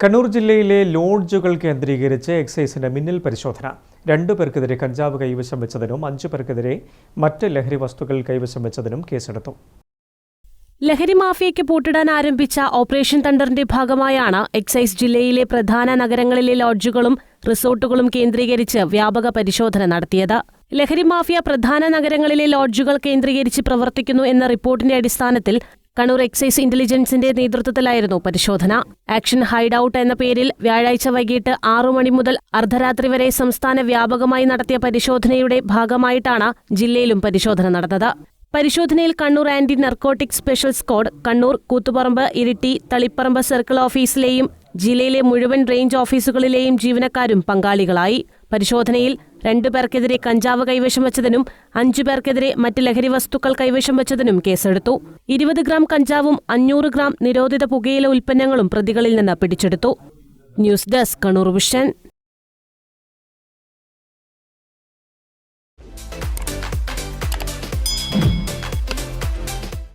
കണ്ണൂർ ജില്ലയിലെ ലോഡ്ജുകൾ കേന്ദ്രീകരിച്ച് എക്സൈസിന്റെ മിന്നൽ പരിശോധന. 2 പേർക്കെതിരെ കഞ്ചാവ് കൈവശം വെച്ചതിനും 5 പേർക്കെതിരെ മറ്റ് ലഹരി വസ്തുക്കൾ കൈവശം വെച്ചതിനും കേസെടുത്തു. ലഹരി മാഫിയയ്ക്ക് പൂട്ടിടാൻ ആരംഭിച്ച ഓപ്പറേഷൻ തണ്ടറിന്റെ ഭാഗമായാണ് എക്സൈസ് ജില്ലയിലെ പ്രധാന നഗരങ്ങളിലെ ലോഡ്ജുകളും റിസോർട്ടുകളും കേന്ദ്രീകരിച്ച് വ്യാപക പരിശോധന നടത്തിയത്. ലഹരി മാഫിയ പ്രധാന നഗരങ്ങളിലെ ലോഡ്ജുകൾ കേന്ദ്രീകരിച്ച് പ്രവർത്തിക്കുന്നു എന്ന റിപ്പോർട്ടിന്റെ അടിസ്ഥാനത്തിൽ കണ്ണൂർ എക്സൈസ് ഇന്റലിജൻസിന്റെ നേതൃത്വത്തിലായിരുന്നു പരിശോധന. ആക്ഷൻ ഹൈഡ് ഔട്ട് എന്ന പേരിൽ വ്യാഴാഴ്ച വൈകിട്ട് 6 മണി മുതൽ അർദ്ധരാത്രി വരെ സംസ്ഥാന വ്യാപകമായി നടത്തിയ പരിശോധനയുടെ ഭാഗമായിട്ടാണ് ജില്ലയിലും പരിശോധന നടന്നത്. പരിശോധനയിൽ Kannur anti narcotic special squad, Kannur, Koothuparamba, Iritty, Taliparamba circle ഓഫീസിലെയും ജില്ലയിലെ മുഴുവൻ റേഞ്ച് ഓഫീസുകളിലെയും ജീവനക്കാരും പങ്കാളികളായി. പരിശോധനയിൽ 2 പേർക്കെതിരെ കഞ്ചാവ് കൈവശം വെച്ചതിനും 5 പേർക്കെതിരെ മറ്റ് ലഹരി വസ്തുക്കൾ കൈവശം വെച്ചതിനും കേസെടുത്തു. 20 ഗ്രാം കഞ്ചാവും 500 ഗ്രാം നിരോധിത പുകയില ഉൽപ്പന്നങ്ങളും പ്രതികളിൽ നിന്ന് പിടിച്ചെടുത്തു. News desk, Kannur vision.